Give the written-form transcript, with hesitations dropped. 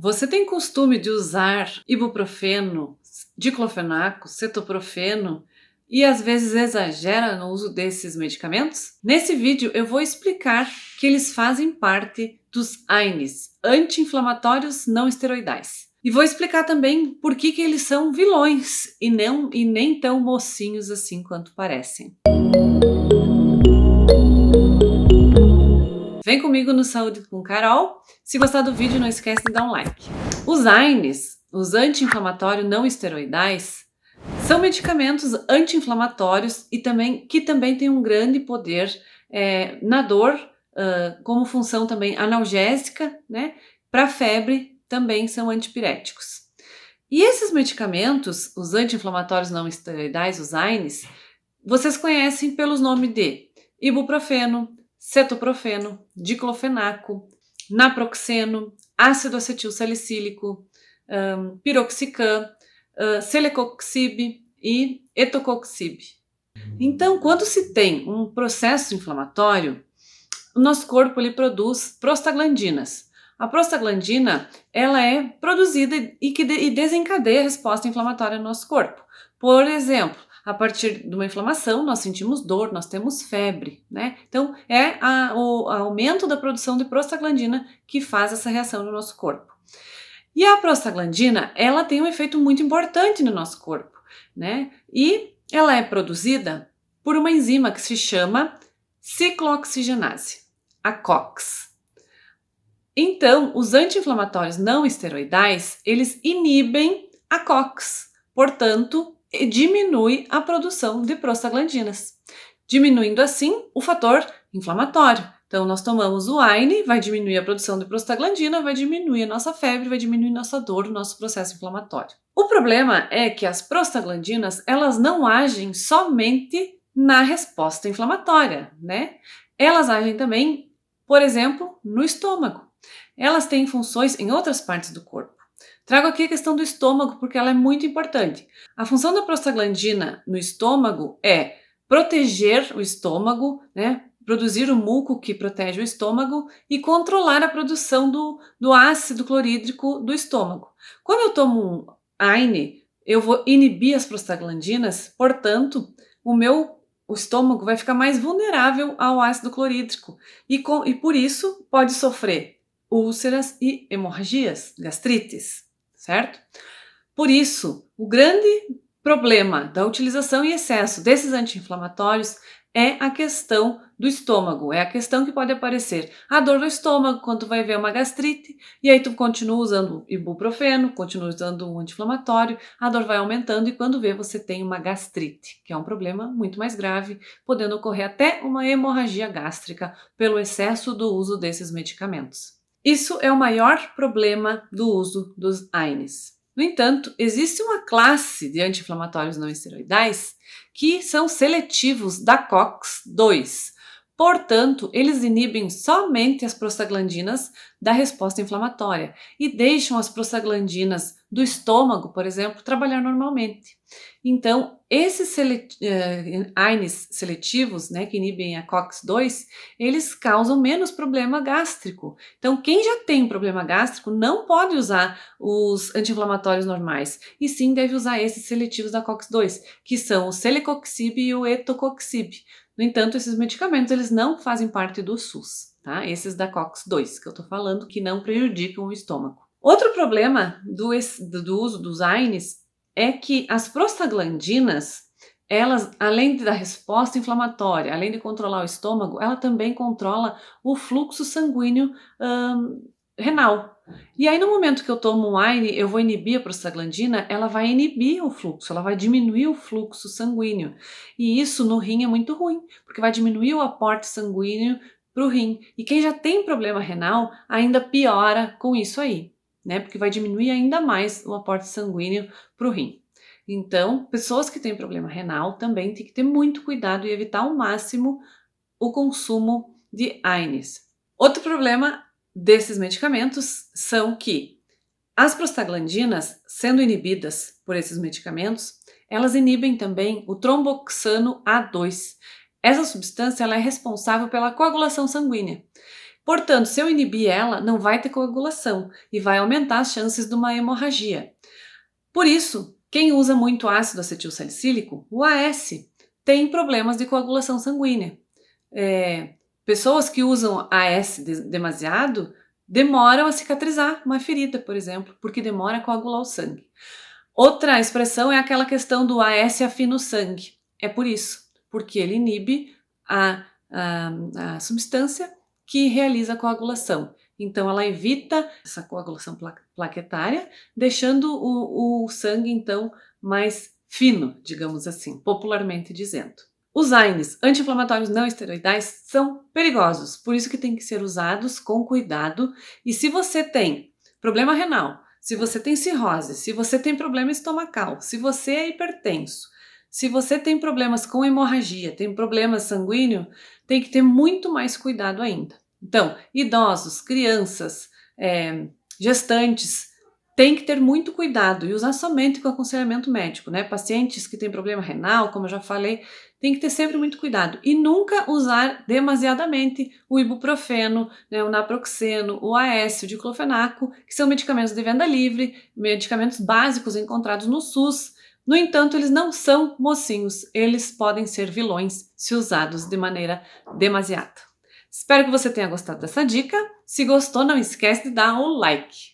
Você tem costume de usar ibuprofeno, diclofenaco, cetoprofeno e às vezes exagera no uso desses medicamentos? Nesse vídeo eu vou explicar que eles fazem parte dos AINES, anti-inflamatórios não esteroidais. E vou explicar também por que eles são vilões e nem tão mocinhos assim quanto parecem. Vem comigo no Saúde com Carol. Se gostar do vídeo, não esquece de dar um like. Os AINES, os anti-inflamatórios não esteroidais, são medicamentos anti-inflamatórios e que também têm um grande poder na dor, como função também analgésica, né? Para febre também são antipiréticos. E esses medicamentos, os anti-inflamatórios não esteroidais, os AINES, vocês conhecem pelos nomes de ibuprofeno, cetoprofeno, diclofenaco, naproxeno, ácido acetil salicílico, piroxicam, celecoxib e etocoxib. Então, quando se tem um processo inflamatório, o nosso corpo ele produz prostaglandinas. A prostaglandina ela é produzida e desencadeia a resposta inflamatória no nosso corpo. Por exemplo, a partir de uma inflamação, nós sentimos dor, nós temos febre, né? Então, é o aumento da produção de prostaglandina que faz essa reação no nosso corpo. E a prostaglandina, ela tem um efeito muito importante no nosso corpo, né? E ela é produzida por uma enzima que se chama ciclooxigenase, a COX. Então, os anti-inflamatórios não esteroidais, eles inibem a COX, portanto, diminui a produção de prostaglandinas, diminuindo assim o fator inflamatório. Então, nós tomamos o AINE, vai diminuir a produção de prostaglandina, vai diminuir a nossa febre, vai diminuir nossa dor, o nosso processo inflamatório. O problema é que as prostaglandinas, elas não agem somente na resposta inflamatória, né? Elas agem também, por exemplo, no estômago. Elas têm funções em outras partes do corpo. Trago aqui a questão do estômago porque ela é muito importante. A função da prostaglandina no estômago é proteger o estômago, né? Produzir o muco que protege o estômago e controlar a produção do ácido clorídrico do estômago. Quando eu tomo um AINE, eu vou inibir as prostaglandinas, portanto, o estômago vai ficar mais vulnerável ao ácido clorídrico e por isso pode sofrer úlceras e hemorragias, gastrites, certo? Por isso, o grande problema da utilização em excesso desses anti-inflamatórios é a questão do estômago, é a questão que pode aparecer a dor no estômago quando tu vai ver uma gastrite e aí tu continua usando ibuprofeno, continua usando um anti-inflamatório, a dor vai aumentando e quando vê você tem uma gastrite, que é um problema muito mais grave, podendo ocorrer até uma hemorragia gástrica pelo excesso do uso desses medicamentos. Isso é o maior problema do uso dos AINES. No entanto, existe uma classe de anti-inflamatórios não esteroidais que são seletivos da COX-2. Portanto, eles inibem somente as prostaglandinas da resposta inflamatória e deixam as prostaglandinas do estômago, por exemplo, trabalhar normalmente. Então, esses AINES seletivos, né, que inibem a COX-2, eles causam menos problema gástrico. Então, quem já tem problema gástrico não pode usar os anti-inflamatórios normais, e sim deve usar esses seletivos da COX-2, que são o celecoxib e o etocoxib. No entanto, esses medicamentos eles não fazem parte do SUS, tá? Esses da COX-2 que eu tô falando, que não prejudicam o estômago. Outro problema do uso dos AINES é que as prostaglandinas, elas, além da resposta inflamatória, além de controlar o estômago, ela também controla o fluxo sanguíneo renal. E aí no momento que eu tomo um AINE, eu vou inibir a prostaglandina, ela vai inibir o fluxo, ela vai diminuir o fluxo sanguíneo. E isso no rim é muito ruim, porque vai diminuir o aporte sanguíneo para o rim. E quem já tem problema renal ainda piora com isso aí, né? Porque vai diminuir ainda mais o aporte sanguíneo para o rim. Então, pessoas que têm problema renal também têm que ter muito cuidado e evitar ao máximo o consumo de AINES. Outro problema desses medicamentos são que as prostaglandinas, sendo inibidas por esses medicamentos, elas inibem também o tromboxano A2. Essa substância ela é responsável pela coagulação sanguínea. Portanto, se eu inibir ela, não vai ter coagulação e vai aumentar as chances de uma hemorragia. Por isso, quem usa muito ácido acetilsalicílico, o AS, tem problemas de coagulação sanguínea. Pessoas que usam AS demasiado demoram a cicatrizar uma ferida, por exemplo, porque demora a coagular o sangue. Outra expressão é aquela questão do AS afina o sangue. É por isso, porque ele inibe a substância que realiza a coagulação. Então, ela evita essa coagulação plaquetária, deixando o sangue, então, mais fino, digamos assim, popularmente dizendo. Os AINES, anti-inflamatórios não esteroidais, são perigosos, por isso que tem que ser usados com cuidado. E se você tem problema renal, se você tem cirrose, se você tem problema estomacal, se você é hipertenso, se você tem problemas com hemorragia, tem problema sanguíneo, tem que ter muito mais cuidado ainda. Então, idosos, crianças, gestantes, tem que ter muito cuidado e usar somente com aconselhamento médico, né? Pacientes que têm problema renal, como eu já falei, tem que ter sempre muito cuidado e nunca usar demasiadamente o ibuprofeno, né, o naproxeno, o AS, o diclofenaco, que são medicamentos de venda livre, medicamentos básicos encontrados no SUS. No entanto, eles não são mocinhos, eles podem ser vilões se usados de maneira demasiada. Espero que você tenha gostado dessa dica. Se gostou, não esquece de dar o like.